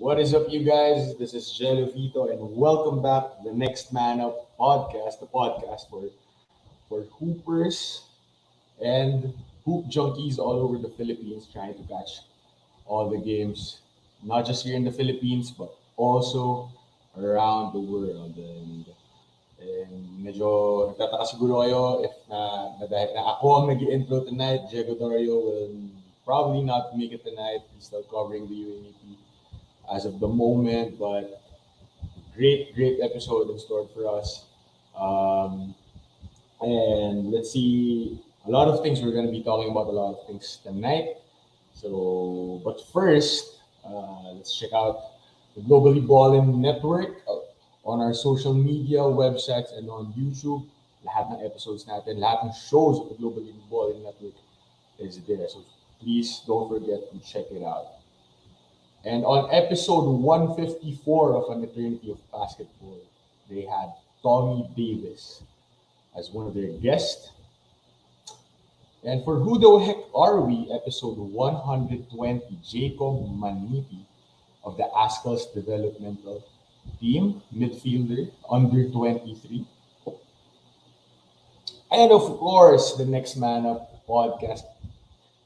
What is up, you guys? This is Gelo, Vito, and welcome back to the Next Man Up podcast, the podcast for hoopers and hoop junkies all over the Philippines trying to catch all the games, not just here in the Philippines, but also around the world. And medyo nagtataka siguro kayo if dahil na ako ang nag-intro tonight, Dario will probably not make it tonight. He's still covering the UAAP as of the moment, but great episode in store for us. Um, and let's see, a lot of things we're going to be talking about, a lot of things tonight. So, but first, let's check out the Globally Ballin Network on our social media, websites, and on YouTube. Lahat ng episodes natin, lahat ng shows of the Globally Ballin Network is there. So please don't forget to check it out. And on episode 154 of An Eternity of Basketball, they had Tommy Davis as one of their guests. And for Who the Heck Are We, episode 120, Jacob Manipi of the Ascals Developmental Team, midfielder, under 23. And of course, the Next Man Up podcast.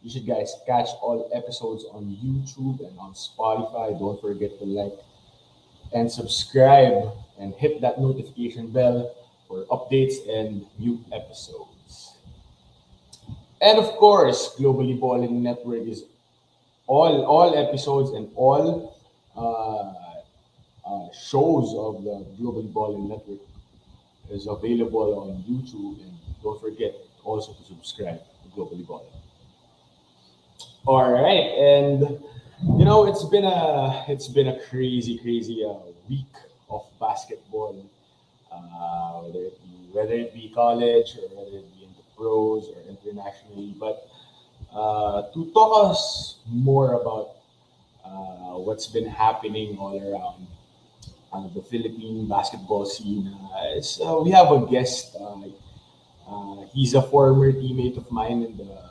You should guys catch all episodes on YouTube and on Spotify. Don't forget to like and subscribe and hit that notification bell for updates and new episodes. And of course, Globally Ballin Network is all episodes and all shows of the Globally Ballin Network is available on YouTube. And don't forget also to subscribe to Globally Ballin. All right, and it's been a crazy week of basketball, whether it be college or whether it be in the pros or internationally. But to talk us more about what's been happening all around the Philippine basketball scene, we have a guest. He's a former teammate of mine in the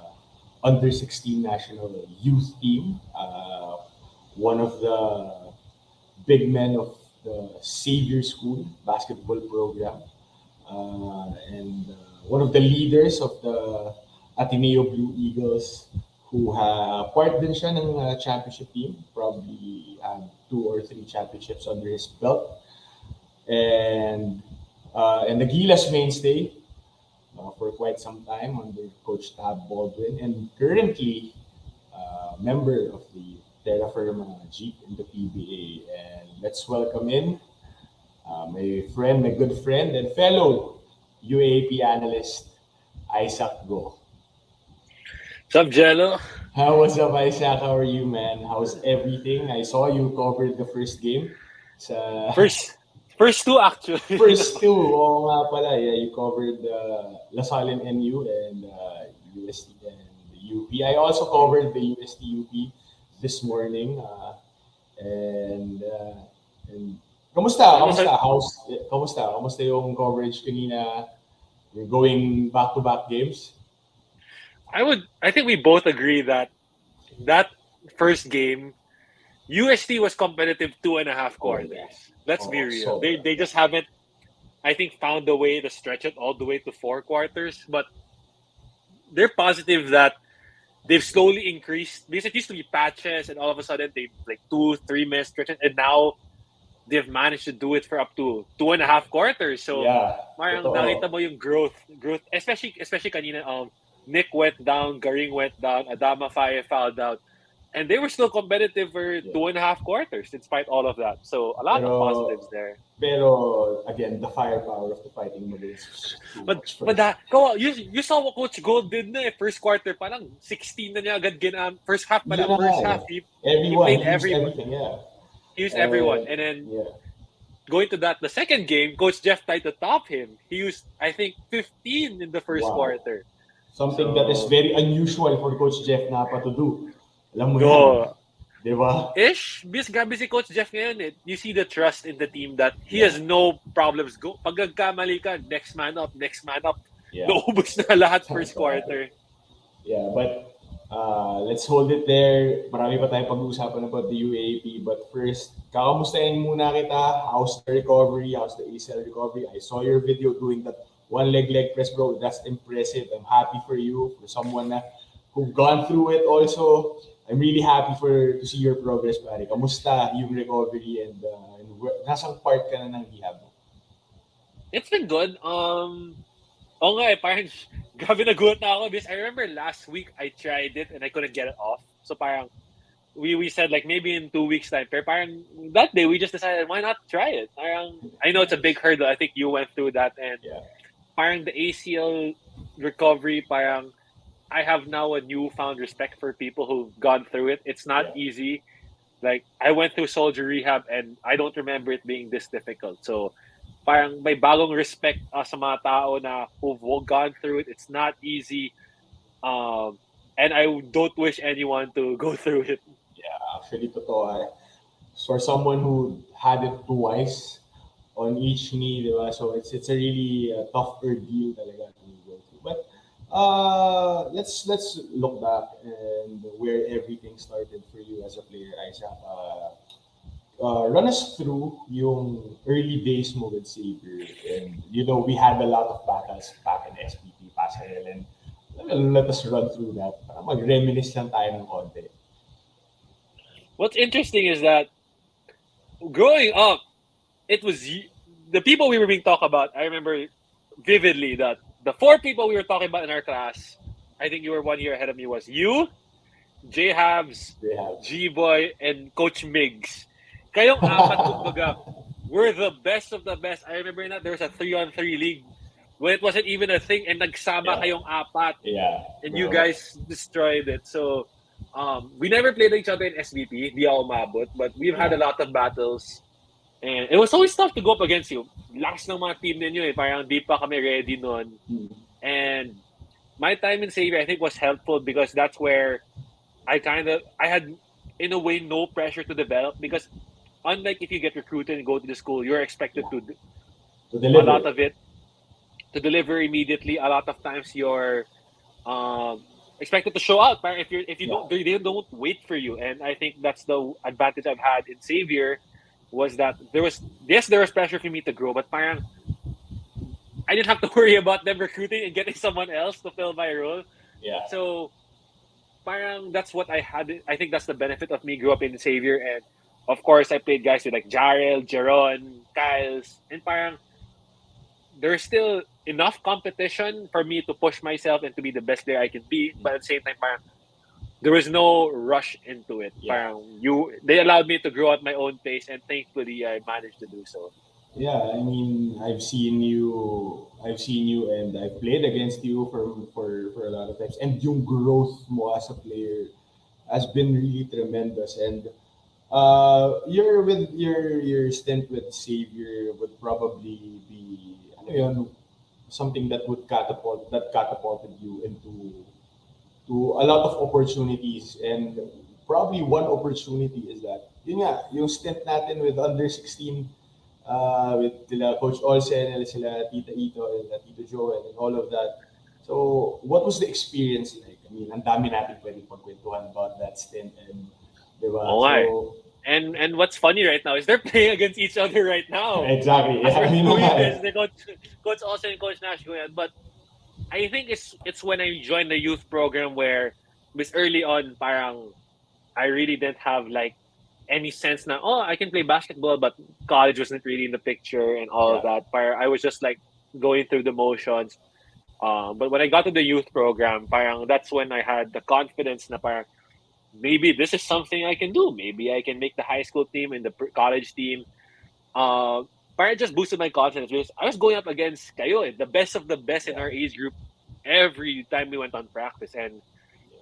under 16 national youth team, one of the big men of the Xavier School basketball program, and one of the leaders of the Ateneo Blue Eagles, who part din siya ng championship team, probably had 2 or 3 championships under his belt, and the Gilas mainstay for quite some time under Coach Tab Baldwin, and currently member of the Terra Firma Jeep in the PBA. And let's welcome in my good friend and fellow UAAP analyst, Isaac Go. What's up, Gelo? What's up, Isaac? How are you, man? How's everything? I saw you covered the first game. First two, actually. First two, oo nga pala. Yeah, you covered LaSalle and NU and UST and the UP. I also covered the UST UP this morning. And kamusta? Kamusta yung coverage kanina? You're going back-to-back games? I think we both agree that first game, UST was competitive 2.5 quarters. Yeah. Let's be real. They just haven't, I think, found a way to stretch it all the way to 4 quarters. But they're positive that they've slowly increased, because it used to be patches and all of a sudden they 2-3 minute stretches, and now they've managed to do it for up to 2.5 quarters. So parang nakita mo yung growth, especially kanina. Nick went down, Garing went down, Adama Faye fouled out. And they were still competitive for 2.5 quarters despite all of that. So a lot of positives there. Pero again, the firepower of the Fighting Maroons. You saw what Coach Gold did na first quarter, parang 16 na niya agad first half he played everyone. He used everyone. And then going to that, the second game, Coach Jeff tried to top him. He used, I think, 15 in the first quarter. Something that is very unusual for Coach Jeff Napa to do. Alam mo yan. Diba? Bis grabe si Coach Jeff ngayon eh. You see the trust in the team that he has no problems. Pag nagkamali ka, next man up. Yeah. Naubos na lahat first quarter. Yeah, but Let's hold it there. Marami pa tayong pag-uusapan about the UAAP. But first, kakamustahin muna kita. How's the recovery? How's the ACL recovery? I saw your video doing that leg press, bro. That's impressive. I'm happy for you. For someone na who've gone through it also. I'm really happy to see your progress, pare. Kamusta yung recovery and nasang part ka na ng rehab mo? It's been good. Oo nga parang grabe nagulat na ako because I remember last week I tried it and I couldn't get it off. So parang we said like maybe in 2 weeks time. Pero parang that day we just decided why not try it. Parang I know it's a big hurdle. I think you went through that and Yeah. parang the ACL recovery parang I have now a newfound respect for people who've gone through it. It's not Yeah. easy. Like I went through soldier rehab and I don't remember it being this difficult. So parang may bagong respect sa mga tao na who've gone through it. It's not easy. And I don't wish anyone to go through it. Yeah, actually, totoo. For someone who had it twice on each knee, di ba? So it's a really tough ordeal talaga to go through. But let's look back and where everything started for you as a player, Isaac. Run us through yung early days mo with Savior. And, we had a lot of battles back in SPP, Pasarel, and let us run through that. Para mag-reminisce lang tayo ng konti. What's interesting is that growing up, it was the people we were being talked about. I remember vividly that the 4 people we were talking about in our class, I think you were 1 year ahead of me, was you, J Habs, G Boy, and Coach Migs. Kayong apat, kumbaga, we're the best of the best. I remember that there was a 3-on-3 league when it wasn't even a thing and nagsama kayong apat. Yeah. And you guys destroyed it. So, we never played each other in SVP, di ako umabot, but we've had a lot of battles. And it was always tough to go up against you. Last ng mga team ninyo parang di pa kami ready noon. And my time in Xavier, I think, was helpful because that's where I had, in a way, no pressure to develop because unlike if you get recruited and go to the school, you're expected to deliver. A lot of it, to deliver immediately. A lot of times you're expected to show out. If you don't, they don't wait for you. And I think that's the advantage I've had in Xavier was that there was pressure for me to grow, but parang I didn't have to worry about them recruiting and getting someone else to fill my role. Yeah. So parang that's what I had. I think that's the benefit of me grew up in Xavier, and of course I played guys with like Jarrell, Jeron, Kyles, and parang there's still enough competition for me to push myself and to be the best player I can be. But at the same time, parang there was no rush into it. Yeah. They allowed me to grow at my own pace, and thankfully I managed to do so. Yeah, I mean, I've seen you, and I've played against you for a lot of times, and yung growth mo as a player has been really tremendous. And your stint with Xavier would probably be something that catapulted you into to a lot of opportunities. And probably one opportunity is that yung stint natin with under 16 with Coach Olsen and sila Tita Ito and Tito Joel and all of that. So what was the experience like? I mean, ang dami natin pwedeng pagkwentuhan about that stint, and diba? So, and what's funny right now is they're playing against each other right now. Exactly. As we're doing this, they Coach Olsen and Coach Nash going on. But I think it's when I joined the youth program where because early on, parang I really didn't have like any sense na I can play basketball, but college wasn't really in the picture and all of that. I was just like going through the motions. But when I got to the youth program, parang that's when I had the confidence na parang maybe this is something I can do. Maybe I can make the high school team and the college team. Parang it just boosted my confidence because I was going up against kayo, the best of the best in our age group every time we went on practice. And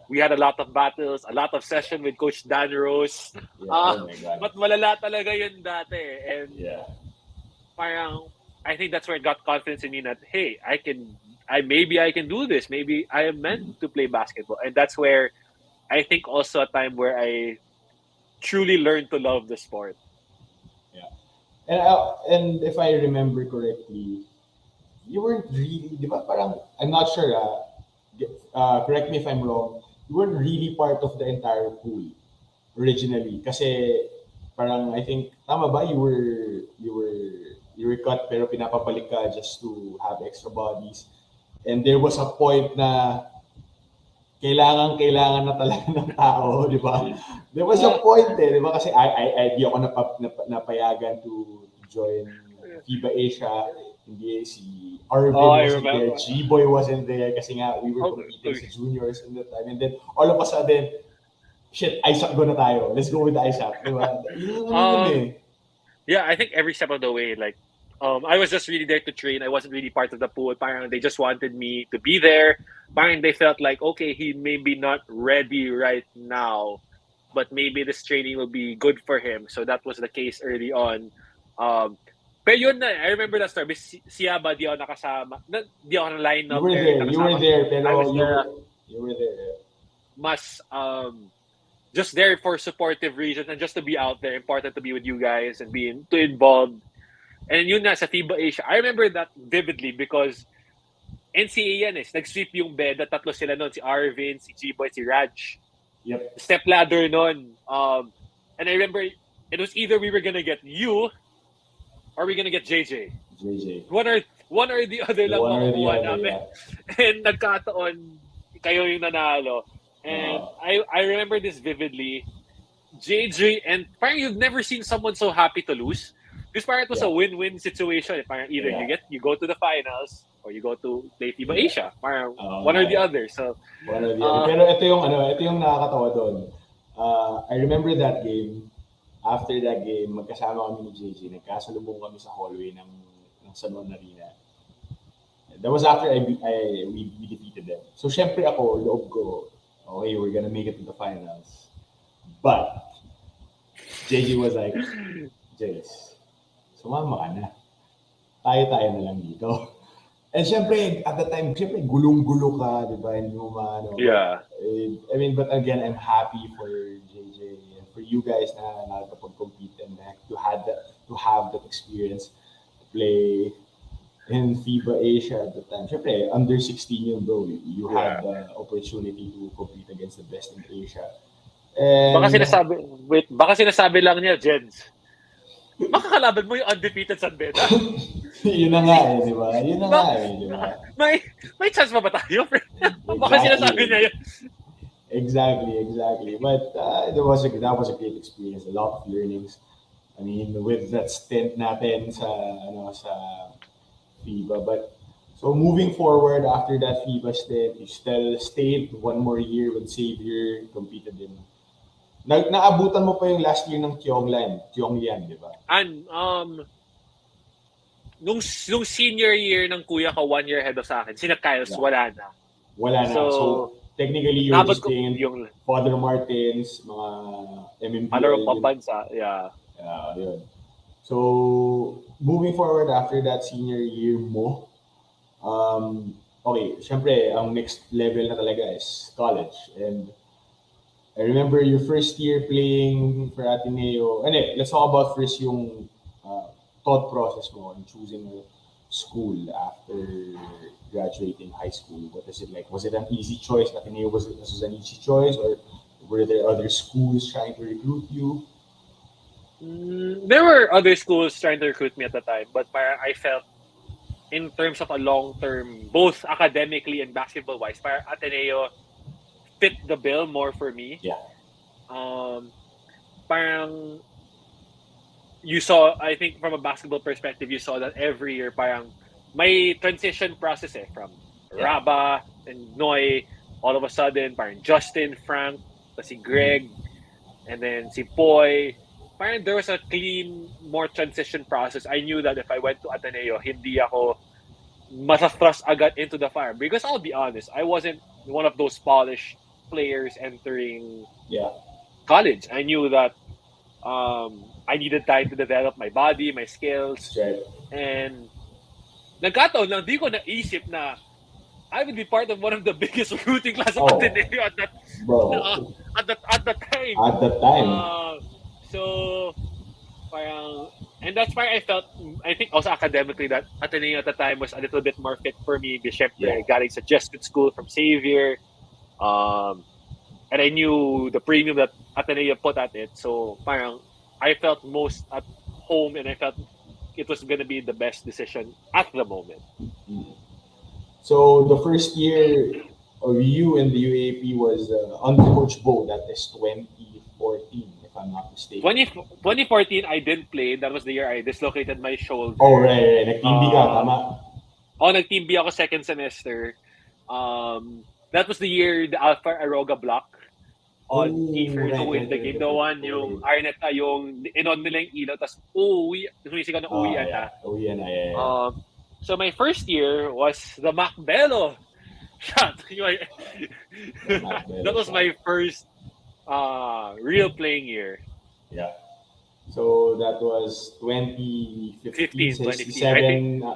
we had a lot of battles, a lot of session with Coach Dan Rose. But malala talaga yun dati. And parang, I think that's where it got confidence in me that, hey, maybe I can do this. Maybe I am meant to play basketball. And that's where I think also a time where I truly learned to love the sport. Yeah. And if I remember correctly, you weren't really, di ba, parang, I'm not sure, correct me if I'm wrong, you weren't really part of the entire pool originally. Kasi parang I think tama ba you were cut pero pinapabalik ka just to have extra bodies. And there was a point na kailangan na talaga ng tao, di ba? There was a point di ba? Kasi di ako napayagan to join FIBA Asia. Hindi si Arvin wasn't there, G-Boy wasn't there kasi nga we were competing sa juniors in that time. And then all of a sudden, shit, ISAP go na tayo. Let's go with the ISAP. Di ba? Yeah, I think every step of the way, like, I was just really there to train. I wasn't really part of the pool. Parang they just wanted me to be there. Parang they felt like, okay, he may be not ready right now, but maybe this training will be good for him. So that was the case early on. Pero yun na, I remember that story. Siya ba di ako nakasama? Di ako na line up. You were there, pero you were there. Mas, just there for supportive reasons and just to be out there. Important to be with you guys and being too involved. And yun na, sa FIBA Asia, I remember that vividly because NCAA yan nag-sweep yung bed, tatlo sila noon, si Arvin, si G-Boy, si Raj. Yep. Step ladder noon. And I remember it was either we were gonna get you or we're gonna get JJ. One or the other lang makukuha namin. Yeah. And nagkataon, kayo yung nanalo. And I remember this vividly. JJ, and parang you've never seen someone so happy to lose. Because parang it was a win-win situation. Parang either you go to the finals or you go to play FIBA Asia. Parang one or the other. So one or the other. Pero ito yung nakakatawa doon. I remember that game. After that game, magkasama kami ni JJ. Nagkasalubong kami sa hallway ng San Juan Arena. That was after we defeated them. So syempre ako, loob ko, okay, we're gonna make it to the finals. But JJ was like, Jace, sumama ka na. Tayo na lang dito. And syempre, at the time, syempre, gulong-gulo ka, di ba? Hindi mo maano. Yeah. I mean, but again, I'm happy for JJ and for you guys na nakakapag-compete and to have that experience to play in FIBA Asia at the time. Syempre, under 16 yun, bro. You had the opportunity to compete against the best in Asia. And baka sinasabi lang niya, Jens. Makakalaban mo yung undefeated San Beda. Yun na nga di ba? Di ba? May chance pa ba tayo? Baka sinasabi niya yun. Exactly. But that was a great experience. A lot of learnings. I mean, with that stint natin sa FIBA. But so moving forward after that FIBA stint, you still stayed one more year with Xavier, competed in. Naabutan mo pa yung last year ng Kyonglian, di ba? And nung senior year ng kuya ko, 1 year ahead of sa akin, sina Kyles, wala na. So technically, you're just playing yung Father Martins, mga MMPL. Ano pambansa, yun. So moving forward after that senior year mo, okay, syempre, ang next level na talaga is college. And I remember your first year playing for Ateneo. Let's talk about first yung thought process mo in choosing a school after graduating high school. What is it like? Was it an easy choice? Ateneo was an easy choice, or were there other schools trying to recruit you? There were other schools trying to recruit me at the time, but I felt in terms of a long term, both academically and basketball wise, Ateneo fit the bill more for me. Yeah. Parang you saw, I think from a basketball perspective, you saw that every year parang may transition process from Raba and Noy, all of a sudden parang Justin, Frank, si Greg, and then si Poy. Parang there was a clean, more transition process. I knew that if I went to Ateneo, hindi ako masa-thrust agad into the fire. Because I'll be honest, I wasn't one of those polished players entering college. I knew that I needed time to develop my body, my skills. Right. And nagkataon lang, di ko naisip na I would be part of one of the biggest recruiting class of Ateneo at that time. At that time. So, parang, and that's why I felt, I think also academically that Ateneo at the time was a little bit more fit for me. Syempre, galing sa Jesuit school from Xavier. and I knew the premium that Ateneo put at it. So parang I felt most at home, and I felt it was gonna be the best decision at the moment. Mm. So the first year of you in the UAP was under Coach Bo. That is 2014, if I'm not mistaken. 2014, I didn't play. That was the year I dislocated my Oh, shoulder. right. Nag-team ka, Um, tama? nag-team B ako second semester. That was the year the Alpha Aroga block on Oh, Kiefer to right, win right, the right, game. right, The right. one, Oh, yung right. Arnetta, yung inon nila yung ilaw, tapos uuwi, sumisigaw na Oh, uwian yeah. na. Oh, yeah, yeah. Um, so my first year was the Macbello shot. The Matt That Belo was shot. my first real playing year. Yeah. So that was 2015, 2015. I think 67,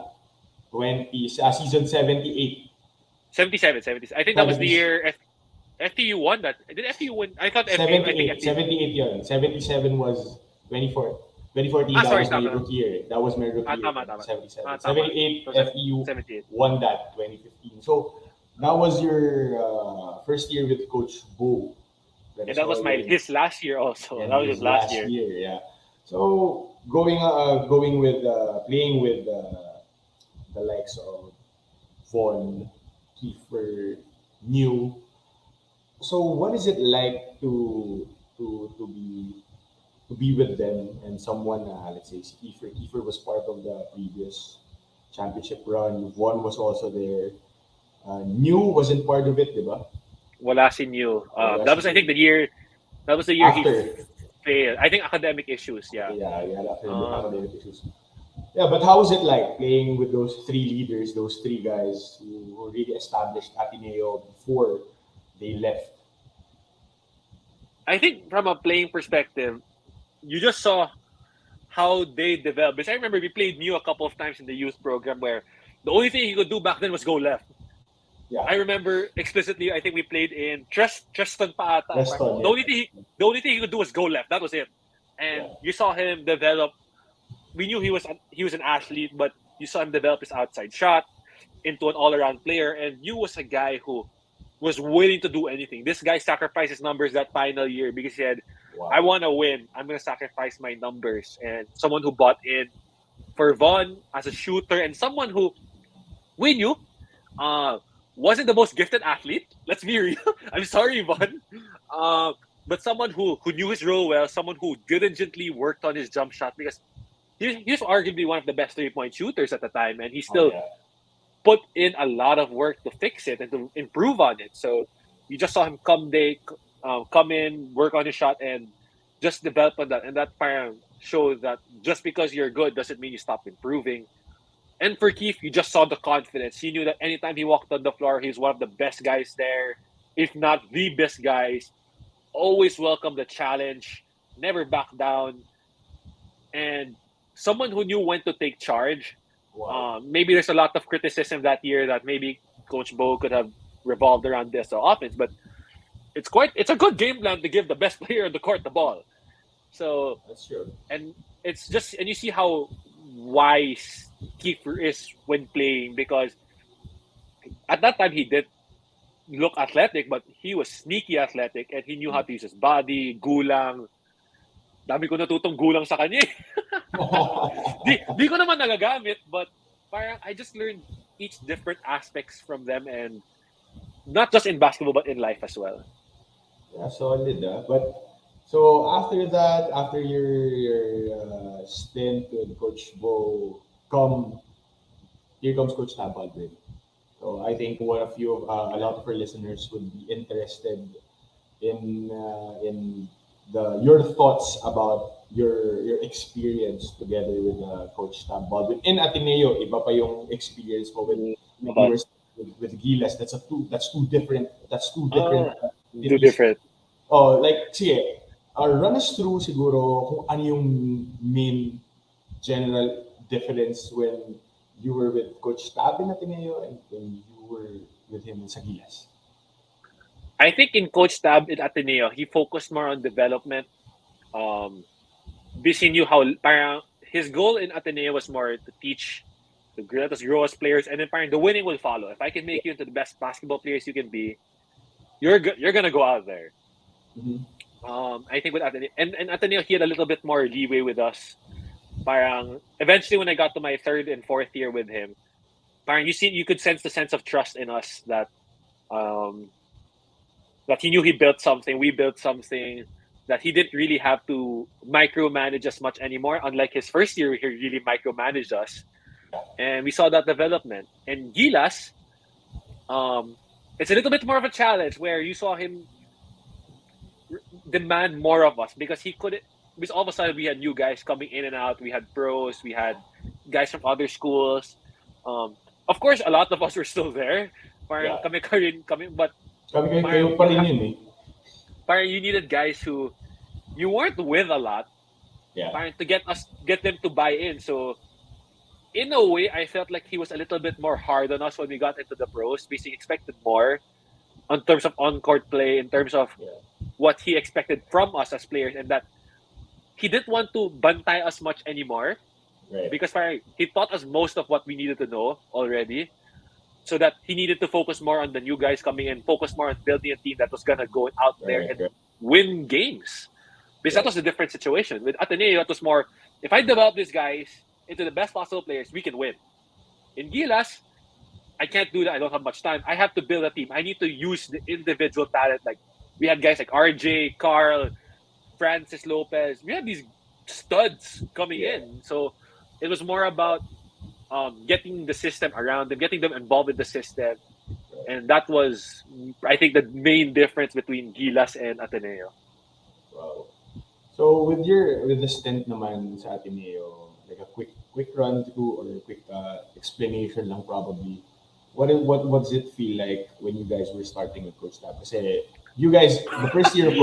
20, season 78. 77, 70. I think that was the year FTU won that. Did FTU win? I thought FTU. I think 78, FTU. 78 yun. 77 was 24. 2014, that Sorry, was my stop. rookie year. That was my rookie year. Tama. 77. Tama. 78, So, FEU 78. won that 2015. So that was your first year with Coach Bo. That Yeah, is that all was your, his last year also. and That was his his last last year. year, yeah. So going with playing with the likes of Von, Kiefer, New. So what is it like to be with them and someone, let's say si Kiefer. Kiefer was part of the previous championship run. One was also there. New wasn't part of it, diba? Wala si New. Wala That si was, I New. think, the year. That was the year he After, failed. I think academic issues. Yeah. yeah, he had Um, academic issues. Yeah, but how was it like playing with those three leaders, those three guys who really established Ateneo before they left? I think from a playing perspective, you just saw how they developed. Because I remember we played New a couple of times in the youth program where the only thing he could do back then was go left. Yeah, I remember explicitly. I think we played in Tristan Paata. Preston, The yeah, only thing he could do was go left. That was it. yeah, And you saw him develop. We knew he was an athlete, but you saw him develop his outside shot into an all around player. And you was a guy who was willing to do anything. This guy sacrificed his numbers that final year because he said, "I wow, want to win. I'm going to sacrifice my numbers." And someone who bought in for Vaughn as a shooter, and someone who we knew uh, wasn't the most gifted athlete. Let's be real. I'm sorry, Vaughn. Uh, but someone who knew his role well, someone who diligently worked on his jump shot because he was arguably one of the best 3-point shooters at the time, and he oh still yeah, put in a lot of work to fix it and to improve on it. So you just saw him come in, work on his shot, and just develop on that. And that parang shows that just because you're good doesn't mean you stop improving. And for Keith, you just saw the confidence. He knew that anytime he walked on the floor, he's one of the best guys there, if not the best guys. Always welcome the challenge, never back down, and someone who knew when to take charge. wow. Maybe there's a lot of criticism that year that maybe Coach Bo could have revolved around this offense, but it's a good game plan to give the best player on the court the ball. So That's true. and it's just and you see how wise Kiefer is when playing because at that time he did look athletic, but he was sneaky athletic and he knew how to use his body, gulang. Dami ko natutong gulang sa kanya. Di ko naman nagagamit, but parang I just learned each different aspects from them and not just in basketball but in life as well. Yeah, solid. But so after that, after your stint with Coach Bo, come here comes Coach Tab Baldwin. So I think a lot of our listeners would be interested in the your thoughts about your experience together with Coach Tab Baldwin in Ateneo. Iba pa yung experience mo with Naman. yours with Gilas. That's two different Ah, do cities. different. Oh, like, sige, run us through siguro kung ano yung main general difference when you were with Coach Tab in Ateneo and when you were with him in Sagilas. I think in Coach Tab in Ateneo, he focused more on development. Um, because he knew how parang his goal in Ateneo was more to teach let us grow as players, and then parang the winning will follow. If I can make you into the best basketball players you can be, you're gonna go out there. Mhm. I think with Ateneo, and Ateneo, he had a little bit more leeway with us. Parang eventually when I got to my third and fourth year with him, parang you could sense the sense of trust in us um that he knew he built something, we built something, that he didn't really have to micromanage as much anymore. Unlike his first year, he really micromanaged us, and we saw that development. And Gilas, um, it's a little bit more of a challenge where you saw him demand more of us because he couldn't. Because all of a sudden we had new guys coming in and out. We had pros. We had guys from other schools. Um, of course, a lot of us were still there. Parang Yeah. kami, but Kami kayo parang pa rin yun eh. parang you needed guys who you weren't with a lot, Yeah. parang to get them to buy in. So in a way, I felt like he was a little bit more hard on us when we got into the pros. Basically, expected more in terms of on court play, in terms of Yeah. what he expected from us as players, and that he didn't want to bantay us much anymore Right. because parang he taught us most of what we needed to know already. So that he needed to focus more on the new guys coming in, focus more on building a team that was gonna go out there Right. and Right. win games. Because that Right. was a different situation. With Ateneo, it was more, if I develop these guys into the best possible players, we can win. In Gilas, I can't do that. I don't have much time. I have to build a team. I need to use the individual talent. Like we had guys like RJ, Carl, Francis Lopez. We had these studs coming Yeah. in. So it was more about getting the system around them, getting them involved in the system. Right. And that was, I think, the main difference between Gilas and Ateneo. Wow. So with the stint naman sa Ateneo, like a quick run through or a quick explanation lang probably. What does it feel like when you guys were starting with Coach Tab? Kasi you guys the first year of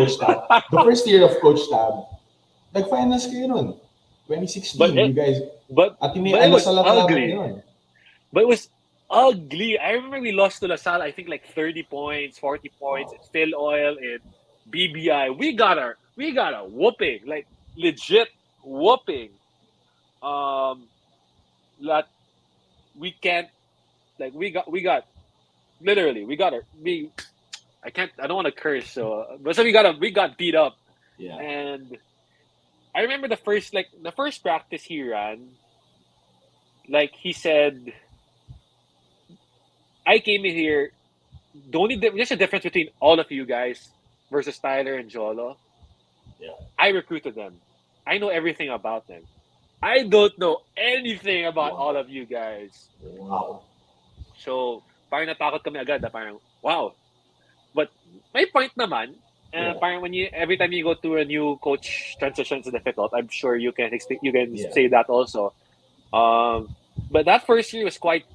Coach Tab, nag-finals kayo nun. but 2016, it, you guys but Ateneo but it was Alasalat laban ugly. yun. But it was ugly. I remember we lost to LaSalle, I think like 30 points, 40 points. Wow. It's Phil Oil and BBI. We got a whooping, like legit whooping. Um that we can't like we got literally we I don't want to curse, so but so we got beat up. Yeah. And I remember the first practice he ran, like he said, I came in here. There's a difference between all of you guys versus Tyler and Jolo. Yeah. I recruited them. I know everything about them. I don't know anything about all Wow. of you guys. Wow. So, parang natakot kami agad na parang, wow. But may point naman, Yeah. parang every time you go to a new coach transition, it's difficult. I'm sure you can Yeah. say that also. Um, but that first year was quite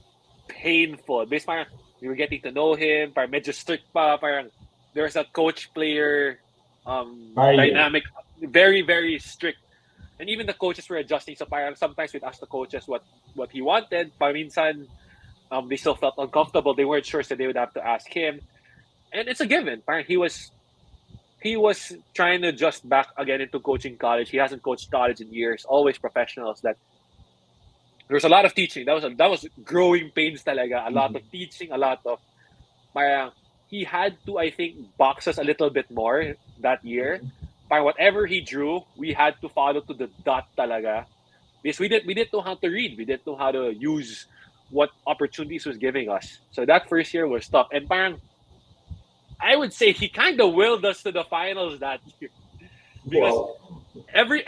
painful. Because parang we were getting to know him, parang medyo strict pa, parang there's a coach-player Barrier. dynamic, very, very strict. And even the coaches were adjusting. So parang sometimes we'd ask the coaches what he wanted. Paminsan, they still felt uncomfortable. They weren't sure, so they would have to ask him. And it's a given. Parang he was trying to adjust back again into coaching college. He hasn't coached college in years. Always professionals. That there's a lot of teaching. That was growing pains talaga. A lot Mhm. of teaching, a lot of parang he had to, I think, box us a little bit more that year. Parang whatever he drew, we had to follow to the dot talaga. Because we didn't know how to read. We didn't know how to use what opportunities was giving us. So that first year was tough. And parang I would say he kind of willed us to the finals that year. Because Wow. every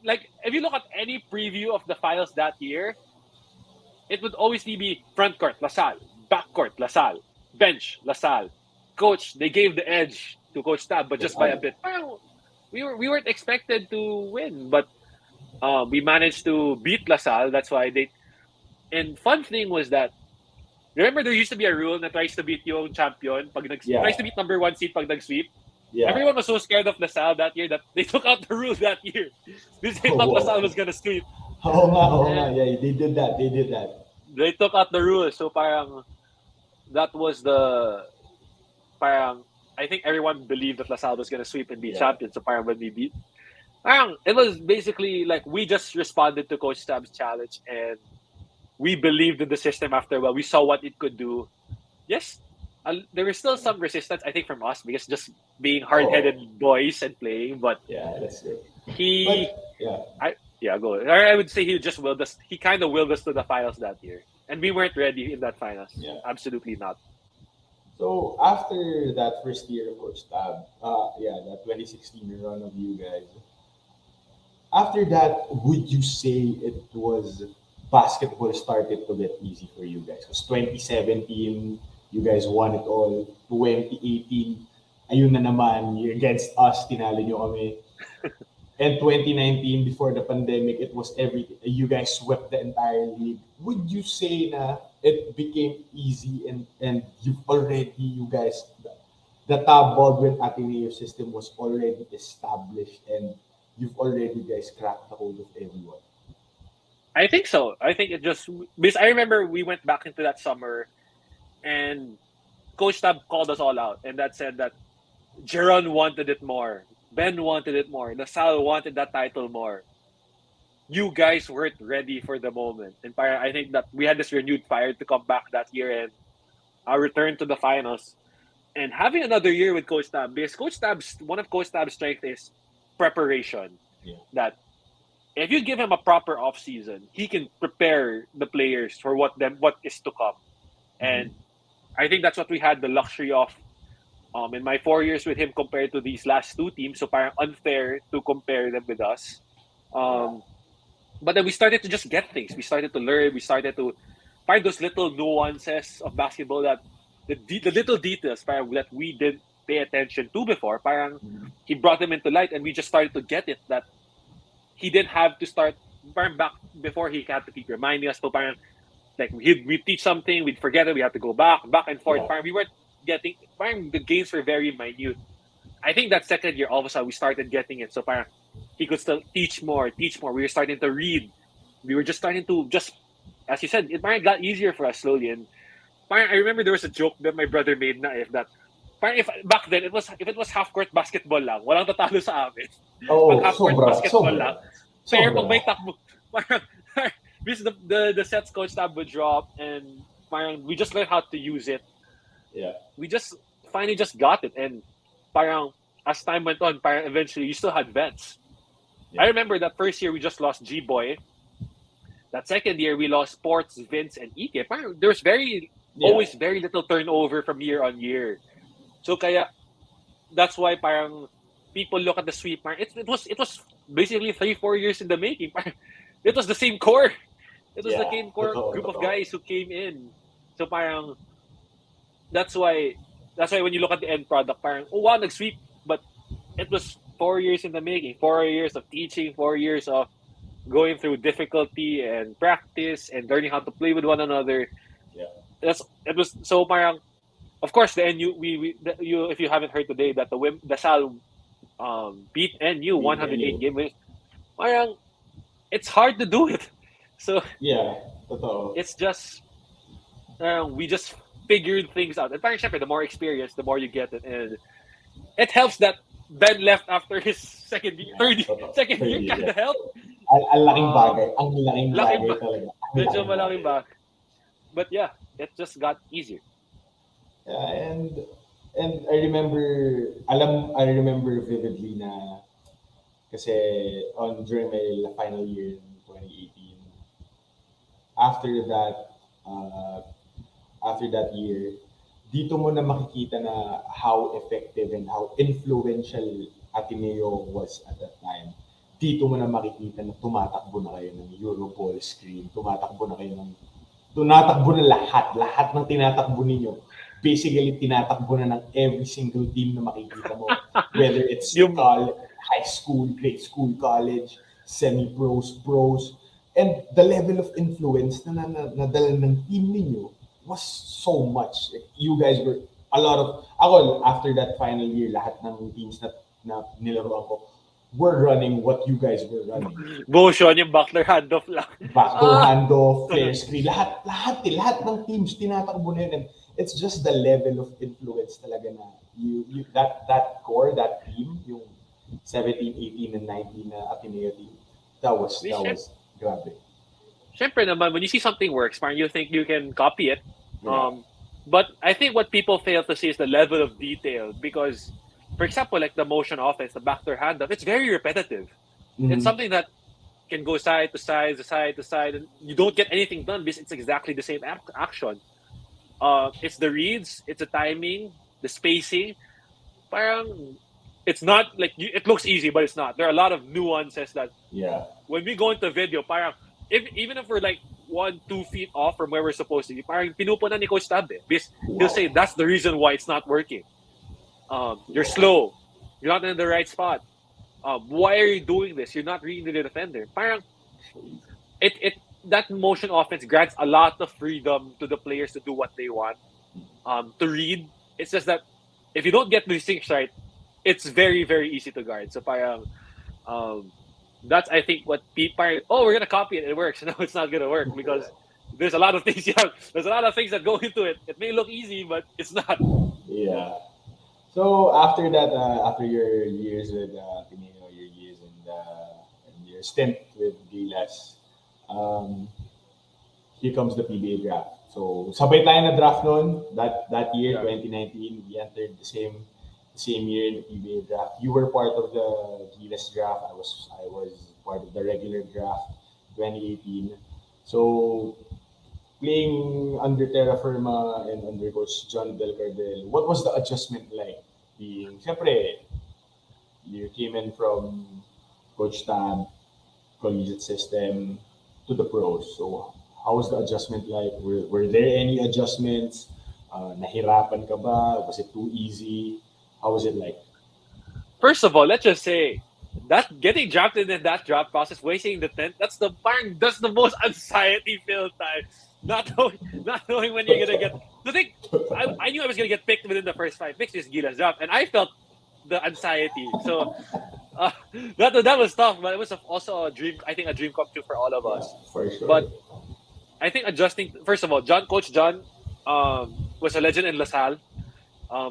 like if you look at any preview of the finals that year, it would always be front court, LaSalle, back court, LaSalle, bench, LaSalle. Coach, they gave the edge to Coach Tab, but just by a Lasal. bit. We weren't expected to win, but we managed to beat LaSalle. That's why they. And fun thing was that remember there used to be a rule that tries to beat yung champion tries Yeah. to beat number one seed pag nag-sweep. Yeah. Everyone was so scared of LaSalle that year that they took out the rule that year because they Oh, thought LaSalle wow. was gonna sweep. Oo nga, And yeah, they did that, they did that. they took out the rule. So parang that was the parang I think everyone believed that LaSalle was gonna sweep and be Yeah. champion. So parang when we beat parang it was basically like we just responded to Coach Tab's challenge and we believed in the system after a while. We saw what it could do. Yes, there was still some resistance, I think, from us because just being Oh, hard-headed boys and playing. But yeah, that's good. he, But yeah, I yeah, go. Or I would say he just willed us. He kind of willed us to the finals that year, and we weren't ready in that finals. yeah. Absolutely not. So after that first year of Coach Tab, yeah, that 2016 run of you guys, after that, would you say it was basketball started to get easy for you guys? Because 2017, you guys won it all. 2018, ayun na naman, you're against us, tinalo nyo kami. And 2019, before the pandemic, it was everything. You guys swept the entire league. Would you say na it became easy and you've already, you guys, the Tab Baldwin Ateneo system was already established and you've already guys cracked the hold of everyone. I think so. I think it just because I remember we went back into that summer and Coach Tab called us all out, and that said that Jeron wanted it more, Ben wanted it more, Nasal wanted that title more. You guys weren't ready for the moment, and I think that we had this renewed fire to come back that year and return to the finals. And having another year with Coach Tab, because Coach Tab's one of Coach Tab's strength is preparation. Yeah. That if you give him a proper off season, he can prepare the players for what is to come. Mm-hmm. And I think that's what we had the luxury of in my 4 years with him compared to these last two teams. So parang unfair to compare them with us. Yeah. Um, but then we started to just get things. We started to learn. We started to find those little nuances of basketball that the little details parang, that we didn't pay attention to before. Parang Mm-hmm. he brought them into light, and we just started to get it. That he didn't have to start parang back before. He had to keep reminding us. So parang like we teach something, we'd forget it. We have to go back and forth. Yeah. Parang we weren't getting. Parang the games were very minute. I think that second year, all of a sudden, we started getting it. So parang he could still teach more, teach more. We were starting to read. We were just starting to just, as you said, it parang got easier for us slowly. And parang I remember there was a joke that my brother made na if that parang if back then if it was half court basketball lang, walang tatalo sa amin. Pag Oh, half court sobra, basketball sobra, lang. Pero pag sobra. may takbo, parang, because the sets coach tab would drop and parang we just learned how to use it. Yeah. We just finally just got it. And parang as time went on, parang eventually you still had vets. I Yeah. remember that first year we just lost G Boy. That second year we lost Sports, Vince, and Ike. Parang there was Yeah. always very little turnover from year on year. So kaya that's why parang people look at the sweep. Parang it was basically 3-4 years in the making. Parang, it was the same core. It was the Yeah. same core Totoo, group of totoo. guys who came in. So parang that's why when you look at the end product, parang oh wow, nag-sweep, but it was 4 years in the making. 4 years of teaching, 4 years of going through difficulty and practice and learning how to play with one another. Yeah. It was so parang of course the NU you if you haven't heard today that the Sal beat NU Beat 108 NU. game wins. Parang it's hard to do it. So Yeah. Totoo. it's just we just figured things out. And parang syempre, the more experience, the more you get it, and it helps that Ben left after his Yeah. Totoo. second Third year year. kind Yeah. of help. Ang laking Um, bagay. Ang laking laking bagay ba, talaga. Ang medyo laking malaking bagay. ba. But yeah, it just got easier. Yeah, and I remember vividly na kasi during my final year in 2018, after that uh, after that year, dito mo na makikita na how effective and how influential Ateneo was at that time. Dito mo na makikita na tumatakbo na kayo ng Europol screen, tumatakbo na lahat ng tinatakbo ninyo. Basically, tinatakbo na ng every single team na makikita mo. Whether it's Yung high school, grade school, college, semi-pros, pros. And the level of influence na nadala ng team ninyo was so much. You guys were a lot of, ako, after that final year, lahat ng teams na nilaruan ko were running what you guys were running. motion, yung backdoor handoff lang. Backdoor handoff, flare screen, lahat ng teams tinatakbo na yun. And it's just the level of influence talaga na that core, that team, yung 17, 18, and 19 na Ateneo team, that was grabe. Syempre naman, when you see something works, parang you think you can copy it. Yeah. But I think what people fail to see is the level of detail because, for example, like the motion offense, the backdoor handoff, it's very repetitive. It's Mm-hmm. something that can go side to side, to side to side, and you don't get anything done because it's exactly the same action. It's the reads, it's the timing, the spacing. Parang it's not like it looks easy, but it's not. There are a lot of nuances that Yeah. when we go into video, parang even if we're like 1, 2 feet off from where we're supposed to be, parang pinupunan ni Coach Tab because he'll Wow. say that's the reason why it's not working. You're Wow. slow. You're not in the right spot. Why are you doing this? You're not reading the defender. Parang it that motion offense grants a lot of freedom to the players to do what they want. To read. It's just that if you don't get these things right, it's very very easy to guard. So parang um, that's I think what people are. Oh, we're gonna copy it. It works. No, it's not gonna work because there's a lot of things. Yeah, there's a lot of things that go into it. It may look easy, but it's not. Yeah. So after that, after your years with Pinino, your years and your stint with Gilas, um, here comes the PBA draft. So sabay tayo na draft noon that year Yeah. 2019 we entered the same year in the PBA draft. You were part of the Gilas draft. I was part of the regular draft 2018. So playing under Terra Firma and under Coach John Del Cardel, what was the adjustment like? Being, siyempre, you came in from Coach Tab, collegiate system, to the pros. So, how was the adjustment like? Were there any adjustments? Nahirapan ka ba? Was it too easy? How was it like? First of all, let's just say that getting drafted in that draft process, wasting the 10th, that's the most anxiety filled time. Not knowing when you're gonna get the thing. I knew I was gonna get picked within the first 5 picks is Gila's draft, and I felt the anxiety. So uh, that was tough, but it was also a dream. I think a dream come true for all of Yeah, us. for sure. But I think adjusting. First of all, Coach John, was a legend in LaSalle.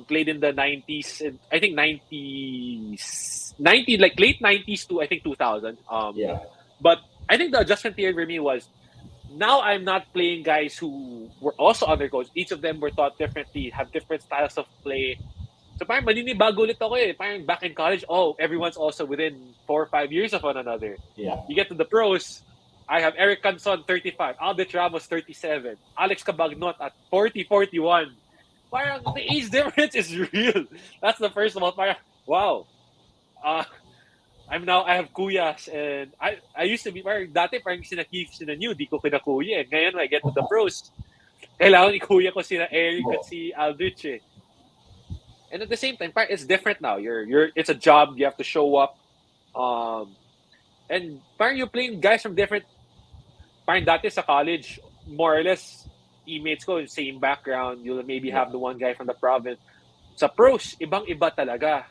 Played in the 90s, and I think 90s, 90 like late 90s to I think 2000. Yeah. But I think the adjustment period for me was now I'm not playing guys who were also undercoached. Each of them were taught differently, have different styles of play. So parang maninibago ulit ako eh. Parang back in college, oh, everyone's also within 4 or 5 years of one another. Yeah. You get to the pros, I have Eric Canson, 35, Aldrich Ramos, 37, Alex Cabagnot at 40, 41. Parang the age difference is real. That's the first of all. Parang, wow. Uh, I have kuyas and I used to be parang dati parang sina Keith, sina New, di ko kinakuya eh. Ngayon I get to the pros. Kailangan ikuya ko sina Eric at Oh, si Aldrich eh. And at the same time, parang it's different now. It's a job. You have to show up. Um, and parang you're playing guys from different. Parang dati sa college, more or less, teammates ko same background. You'll maybe yeah. have the one guy from the province. Sa pros, ibang-iba talaga.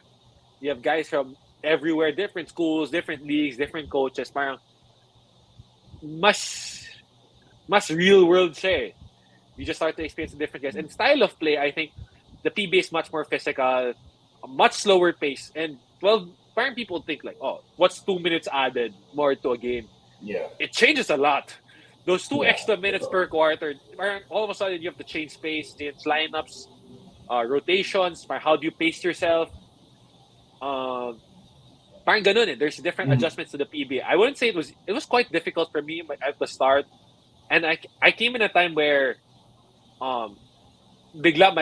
You have guys from everywhere, different schools, different leagues, different coaches. Parang mas mas real world siya eh. You just start to experience the different guys. And style of play, I think the PB is much more physical, a much slower pace. And 12, parang people think like, oh, what's 2 minutes added more to a game? Yeah. It changes a lot. Those two Yeah. extra minutes per quarter, parang all of a sudden you have to change space, change lineups, rotations, parang how do you pace yourself? Um, Parang ganun eh. There's different Mm. adjustments to the PBA. I wouldn't say it was quite difficult for me at the start. And I came in a time where um bigla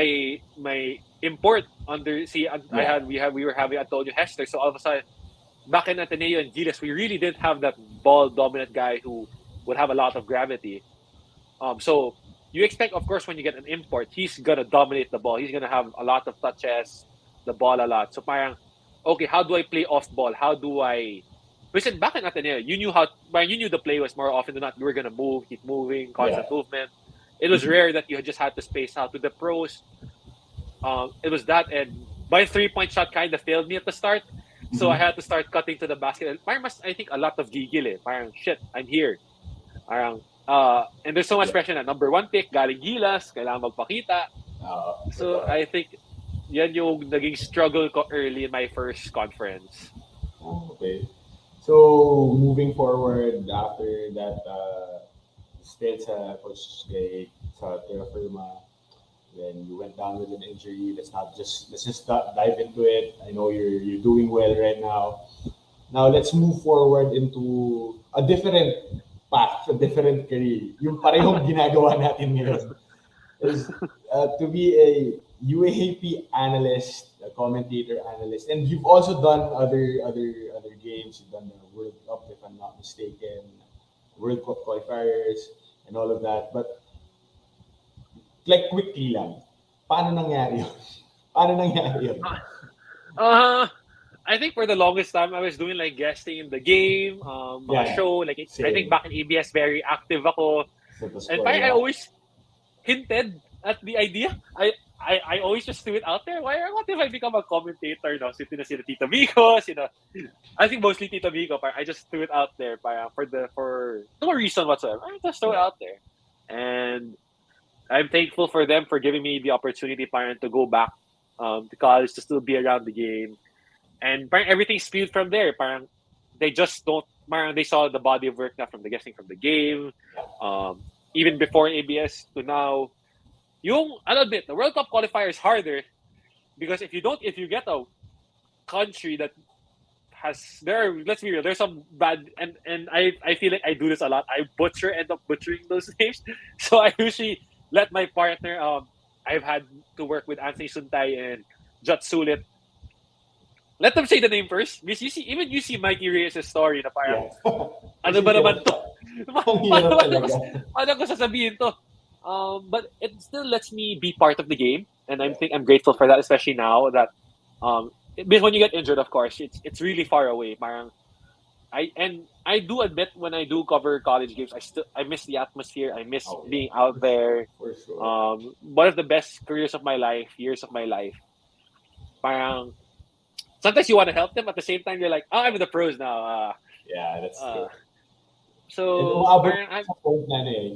my import under see I Yeah. had we were having Antonio Hester. So all of a sudden back in Ateneo and Giles, we really didn't have that ball dominant guy who would have a lot of gravity. So you expect, of course, when you get an import, he's gonna dominate the ball. He's gonna have a lot of touches, the ball a lot. So parang, okay, how do I play off ball? How do I? Because back in Ateneo, you knew the play was more often than not you were gonna move, keep moving, Yeah. constant movement. It was rare that you just had to space out. To the pros, it was that, and my 3 point shot kind of failed me at the start. So I Mm-hmm. had to start cutting to the basket. And parang I think a lot of gigil eh. Parang, shit, I'm here. Parang, and there's so much Yeah. pressure na number one pick, galing Gilas, kailangan magpakita. So Totoo. I think yan yung naging struggle ko early in my first conference. Okay. So moving forward after that stint sa Coach Gay sa Terra Firma, Then you went down with an injury. Let's just dive into it. I know you're doing well right now. Now let's move forward into a different path, a different career. Yung parehong ginagawa natin ngayon is to be a UAAP analyst, a commentator analyst, and you've also done other games. You've done the World Cup, if I'm not mistaken, World Cup qualifiers, and all of that. But like quickly lang, paano nangyari yun? Paano nangyari yun? Uh, I think for the longest time, I was doing like guesting in the game, mga show. Like I think back in ABS, very active ako. And I always hinted at the idea. I always just threw it out there. What if I become a commentator now? Sino Tita Vico, I think mostly Tita Vico. I just threw it out there for no reason whatsoever. I just throw it out there. And I'm thankful for them for giving me the opportunity to go back to college to still be around the game. And everything spewed from there. They just don't. They saw the body of work now from the guessing from the game. Even before ABS to now, I'll admit the World Cup qualifier is harder because if you get a country that let's be real, there's some bad and I feel like I do this a lot. I end up butchering those names. So I usually let my partner. I've had to work with Anthony Suntay and Jot Sulit. Let them say the name first. Because you see Mikey Reyes' story na parang, ano ba naman to? Paano ko sasabihin to? But it still lets me be part of the game. And I'm grateful for that, especially now that because when you get injured, of course, it's really far away. Parang, I do admit when I do cover college games, I miss the atmosphere. I miss being out there. For sure. One of the best years of my life. Parang, sometimes you want to help them, at the same time you're like, I'm in the pros now. That's true. So,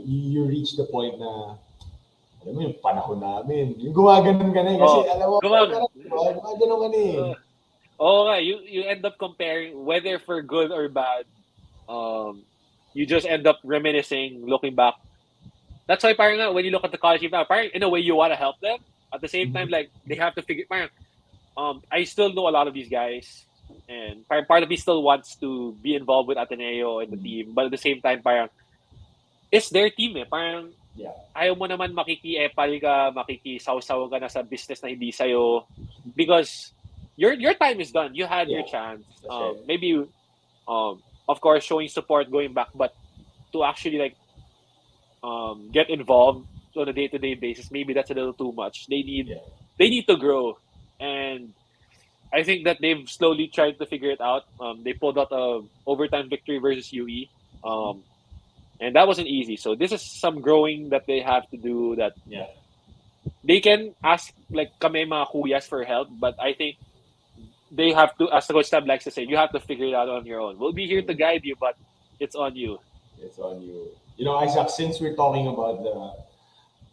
you reach the point na, alam mo yung panahon namin, yung gumaganon ka na eh, kasi alam mo, gumaganon ka na eh. You end up comparing, whether for good or bad, you just end up reminiscing, looking back. That's why parang when you look at the college team now, parang in a way you want to help them, at the same time, like, they have to figure, parang, I still know a lot of these guys, and part of me still wants to be involved with Ateneo and the team, but at the same time, parang it's their team eh. Parang ayaw mo naman makiki-epal ka, makiki-saw-saw ka na sa business na hindi sa'yo, because your time is done. You had your chance. Maybe, of course, showing support going back, but to actually like get involved on a day-to-day basis, maybe that's a little too much. They need to grow. And I think that they've slowly tried to figure it out. They pulled out a overtime victory versus UE, and that wasn't easy. So this is some growing that they have to do. That they can ask like kami mga kuyas for help, but I think they have to, as the coach Tab likes to say, you have to figure it out on your own. We'll be here to guide you, but it's on you. It's on you. You know, Isaac, since we're talking about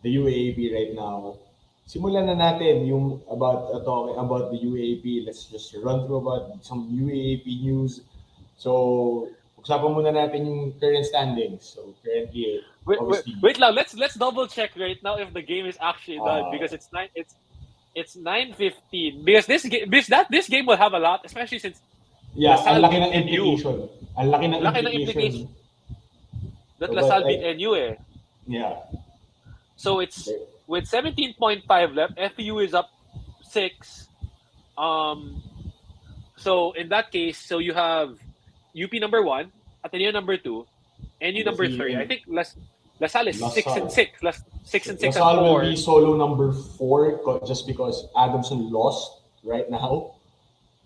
the UAAP right now, simulan na natin yung talking about the UAAP. Let's just run through about some UAAP news. So, pag-usapan muna natin yung current standings. So, currently, wait lang. Let's double check right now if the game is actually done, because it's 9:15. Because this game will have a lot, especially since ang laki ng implication. Ang laki ng implication. That LaSalle beat NU eh. Yeah. So it's with 17.5 left, FEU is up 6. So in that case, so you have UP number 1, Ateneo number 2, NU number 3. I think LaSalle is 6-6. 6-6 LaSalle and 4. will be solo number 4 just because Adamson lost right now.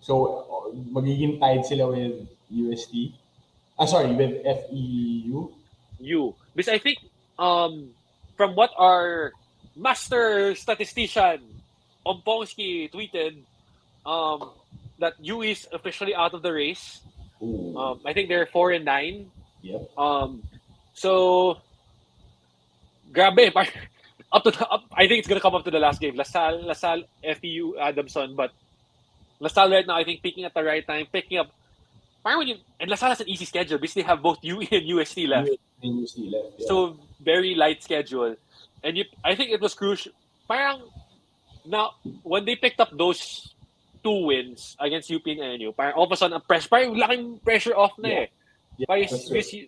So magiging tied sila with UST. With FEU. Because I think from what our master statistician Ompongski tweeted, that U is officially out of the race. I think they're 4-9. Yep. So grabe, I think it's gonna come up to the last game. LaSalle, FEU, Adamson, but LaSalle right now, I think picking at the right time, picking up. And LaSalle has an easy schedule because they have both UE and UST left. Yeah. So very light schedule, and I think it was crucial. parang now when they picked up those 2 wins against UP and NU, parang all of a sudden parang laking pressure off na eh. Yeah, that's true.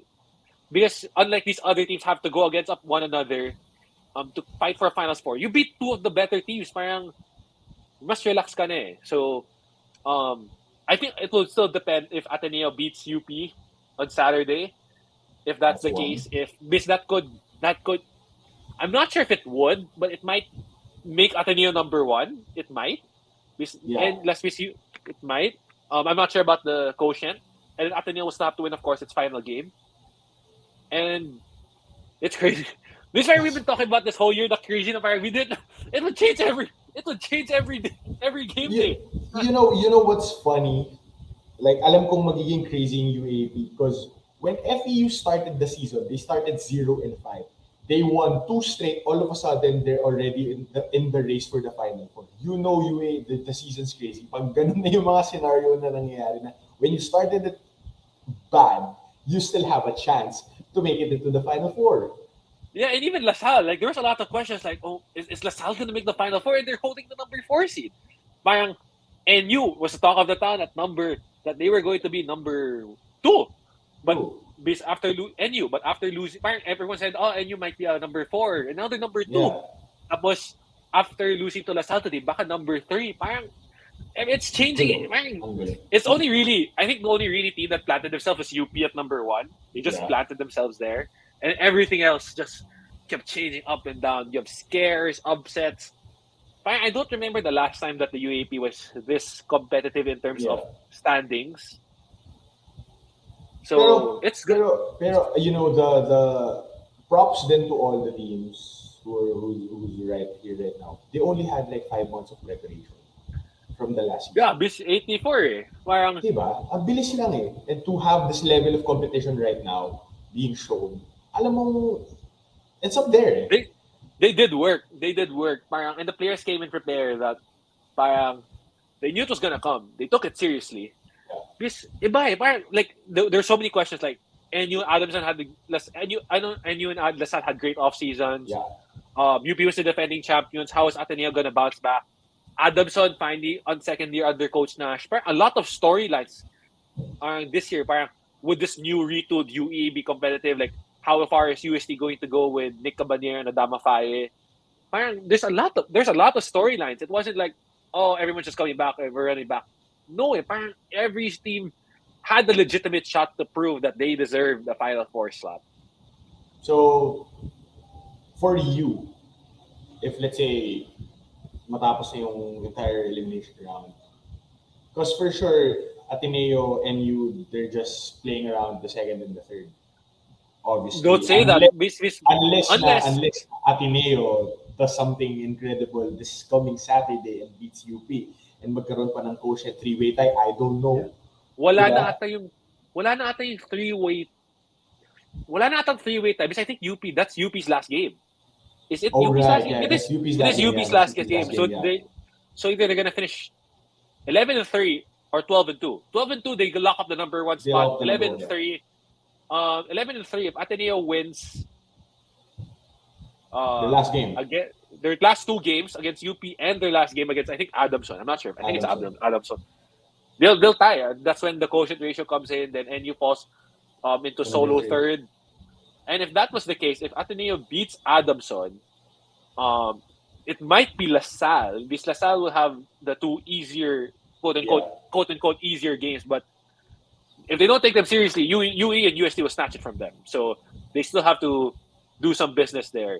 Because unlike these other teams have to go against up one another to fight for a Finals 4, you beat 2 of the better teams, parang mas relax ka na eh. So I think it will still depend if Ateneo beats UP on Saturday. If that's the case, because that could I'm not sure if it would, but it might make Ateneo number 1. It might. And let's face it might. I'm not sure about the quotient. And then Ateneo will still have to win, of course, its final game. And it's crazy. This is why we've been talking about this whole year. The crazy na parang we didn't. It would change every game day. You know what's funny? Like, alam kong magiging crazy in UAP because when FEU started the season, they started 0-5. They won 2 straight. All of a sudden, they're already in the race for the Final Four. You know, the season's crazy. Pag ganun na yung mga scenario na nangyayari na when you started it bad, you still have a chance to make it into the Final Four. Yeah, and even LaSalle, like there was a lot of questions like, oh, is LaSalle going to make the Final Four? And they're holding the number 4 seed. Parang NU was the talk of the town that they were going to be number 2. But after losing, parang everyone said, oh, NU might be number 4, and now they're number 2. Yeah. Tapos after losing to LaSalle today, baka number 3. Parang it's changing. It's only really, I think the only really team that planted themselves was UP at number 1. They just planted themselves there. And everything else just kept changing up and down. You have scares, upsets. I don't remember the last time that the UAP was this competitive in terms of standings. So it's good. Pero you know, the props then to all the teams who's right here right now. They only had like 5 months of preparation from the last season. Yeah, bis 84 eh. Parang, diba? Ang bilis lang eh. And to have this level of competition right now being shown, alam mo, it's up there. They did work. Parang, and the players came in prepared that parang they knew it was gonna come. They took it seriously. Because parang, like there's so many questions like NU Adamson had NU and LaSalle had great off seasons. Yeah. UP was the defending champions. How is Ateneo gonna bounce back? Adamson finally on second year under Coach Nash. Parang, a lot of storylines this year. Parang, would this new retooled UE be competitive? Like, how far is UST going to go with Nick Cabanero and Adama Faye? Parang, there's a lot of storylines. It wasn't like, oh, everyone's just coming back, we're running back. No, parang every team had a legitimate shot to prove that they deserve the Final Four slot. So, for you, if let's say matapos na yung entire elimination round, because for sure Ateneo and you, they're just playing around the second and the third. Obviously, don't say unless Ateneo does something incredible this coming Saturday and beats UP and magkaroon pa ng quotient 3-way tie, I don't know. Wala na ata yung 3-way. Wala na ata 3-way tie because I think that's UP's last game. Is it UP's last game? It is UP's last game. So either they're gonna finish 11-3 or 12-2. 12-2, they lock up the number 1 spot. 11-3. 11-3. If Ateneo wins their last game, again, their last 2 games against UP and their last game against I think Adamson. I'm not sure. I think it's Adamson. They'll tie. That's when the quotient ratio comes in. Then NU falls into solo third. And if that was the case, if Ateneo beats Adamson, it might be LaSalle because LaSalle will have the 2 easier quote unquote easier games. But if they don't take them seriously, UE and UST will snatch it from them. So they still have to do some business there.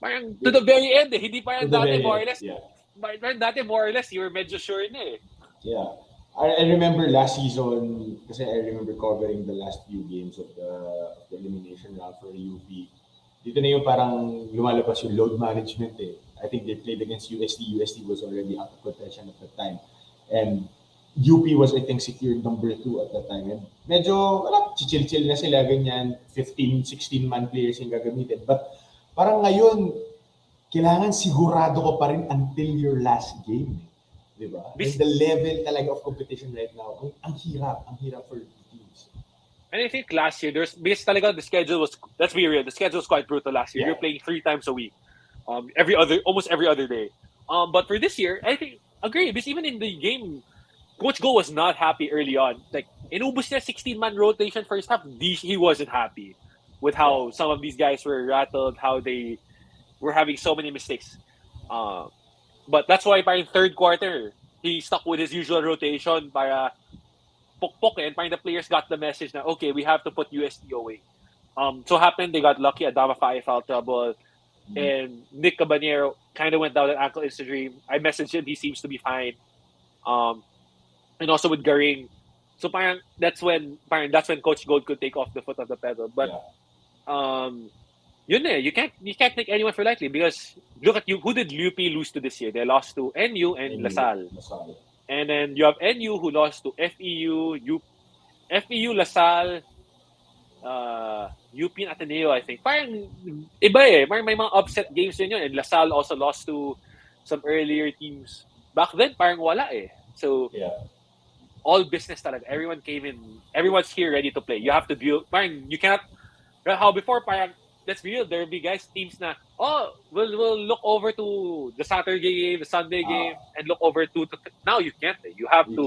Parang to the very end, hindi parang dati more or less. Yeah. Parang dati more or less, you were medyo sure na eh. Yeah. I remember last season, kasi I remember covering the last few games of the elimination round for UP. Dito na yung parang lumalabas yung load management eh. I think they played against UST. UST was already out of contention at that time. And UP was, I think, secured number 2 at that time. And medyo, chill-chill na sila, ganyan. 15, 16-man players yung gagamitin. But parang ngayon, kailangan sigurado ko pa rin until your last game. Diba? And the level talaga of competition right now, ang hirap for teams. And I think last year, because talaga the schedule was, let's be real, the schedule was quite brutal last year. Yeah. You're playing 3 times a week. almost every other day. But for this year, I think agree because even in the game, Coach Go was not happy early on. Like inubos niya 16-man rotation first half. He wasn't happy with Yeah. how some of these guys were rattled, how they were having so many mistakes. Um, but that's why by third quarter, he stuck with his usual rotation para pokpok and parang the players got the message na okay, we have to put UST away. So happened they got lucky. Adama Faye foul trouble, Mm. and Nick Cabanero kind of went down an ankle injury. I messaged him; he seems to be fine. Um, and also with Garing, so that's when Coach Gold could take off the foot of the pedal. But Yeah. um, you can't take anyone for lightly because look at you. Who did UP lose to this year? They lost to NU and And you, LaSalle, Masal. and then you have NU who lost to FEU, LaSalle, UP and Ateneo, I think. Parang iba eh. Parang may mga upset games din yun. And LaSalle also lost to some earlier teams. Back then, parang wala eh. So, Yeah. all business talaga. Everyone came in. Everyone's here ready to play. You have to deal. Parang you cannot. How before, parang, let's be real, there will be guys, teams na, oh, we'll look over to the Saturday game, the Sunday game, Ah, and look over to now you can't. You have you to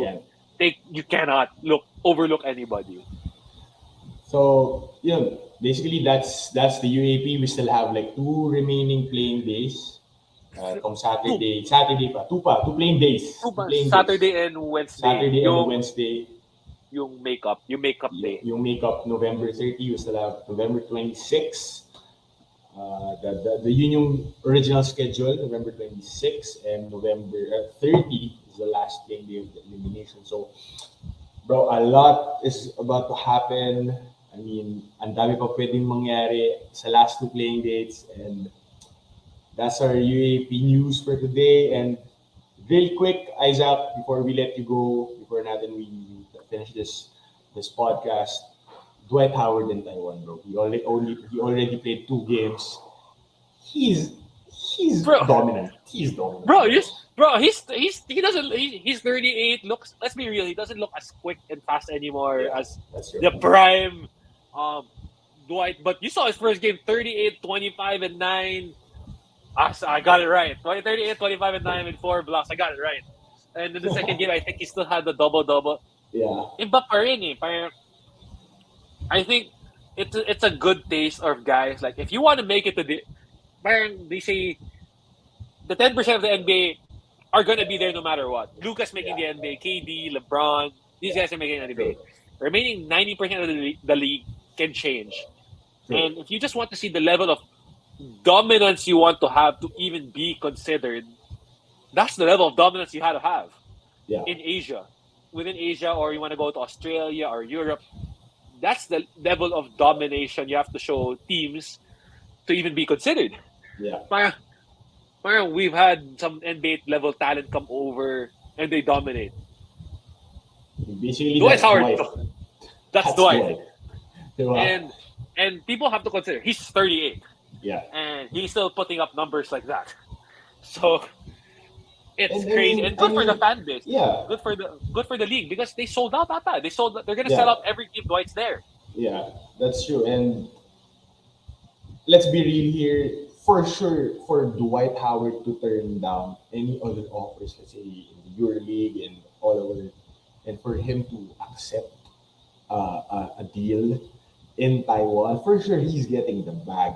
can. you cannot overlook anybody. So yeah, basically that's the UAP. We still have like two remaining playing days. From Two, Two playing days. Two playing days. Saturday and Wednesday, Saturday and Wednesday. yung makeup day. Yung make up November 30. We still have November 26. Yun yung original schedule, November 26 and November 30 is the last playing day of the elimination. So, bro, a lot is about to happen. I mean, ang dami pa pwedeng mangyari sa last two playing dates, and that's our UAP news for today. And real quick, Isaac, before we let you go, before natin we finish this podcast, Dwight Howard in Taiwan, bro. He already played two games. He's he's Bro, dominant. He's dominant, bro, bro. he doesn't he's 38. Looks, let's be real, he doesn't look as quick and fast anymore Yeah, as that's true. the prime um Dwight. But you saw his first game, 38, 25, and 9. I got it right. 38, 25, and 9 and 4 blocks. I got it right. And in the second game, I think he still had the double-double. Yeah, Iba pa rin eh. Parang, I think it's a good taste of guys. Like, if you want to make it to the... Parang they say the 10% of the NBA are going to be there no matter what. Lucas making the yeah, NBA, KD, LeBron, these yeah. guys are making the True, NBA. Remaining 90% of the league can change. true. And if you just want to see the level of dominance you want to have to even be considered, that's the level of dominance you had to have Yeah, in Asia. Within Asia, or you want to go to Australia or Europe, that's the level of domination you have to show teams to even be considered. yeah. Parang, parang we've had some NBA level talent come over and they dominate. Basically, Dwight that's Howard, Dwight. that's That's Dwight. Dwight. Diba? And people have to consider he's 38 Yeah. and he's still putting up numbers like that. So it's And crazy and good for the fan base. yeah, Good for the league because they sold out. Ata. They're gonna yeah, sell out every game Dwight's there. yeah. That's true. And let's be real here. For sure, for Dwight Howard to turn down any other offers, let's say in the EuroLeague and all over, and for him to accept a deal in Taiwan, for sure he's getting the bag.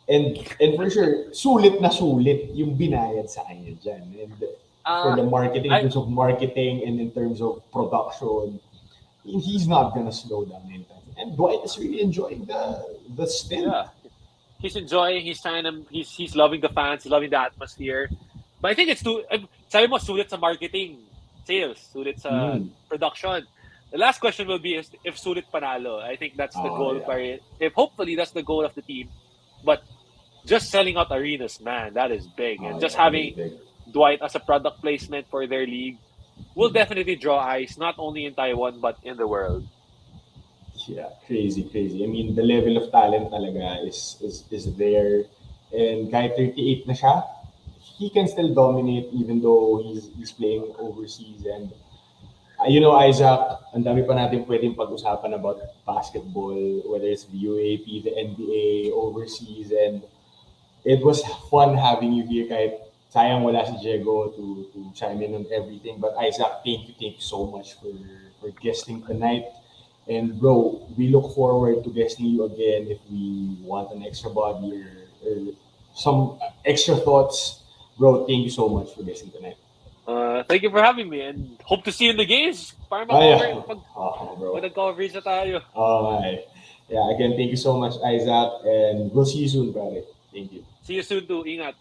And for sure, sulit na sulit yung binayad sa kanya dyan. And for Uh the marketing, in I terms of marketing and in terms of production, he's not gonna slow down anytime. And Dwight is really enjoying the stint. yeah. He's enjoying, he's trying to he's loving the fans, he's loving the atmosphere. But I think it's too sabi mo sulit sa marketing, sales, sulit sa Mm. production. The last question will be is if sulit panalo. I think that's the Oh goal yeah. if hopefully that's the goal of the team. But just selling out arenas, man, that is big. Oh And just yeah, really having big. Dwight as a product placement for their league will definitely draw eyes, not only in Taiwan but in the world. Yeah, crazy, crazy. I mean, the level of talent talaga is there. And kahit 38 na siya, he can still dominate even though he's playing overseas. And Isaac, ang dami pa natin pwedeng pag-usapan about basketball, whether it's the UAP, the NBA, overseas, and it was fun having you here kahit sayang wala si Diego to chime in on everything. But Isaac, thank you so much for guesting tonight. And bro, we look forward to guesting you again if we want an extra body or some extra thoughts. Bro, thank you so much for guesting tonight. Thank you for having me and hope to see you in the games. Para Oh mag-cover, yeah. Bro. mag-coverage na tayo. Alright. Yeah, again, thank you so much, Isaac, and we'll see you soon, brother. Thank you. See you soon too. Ingat.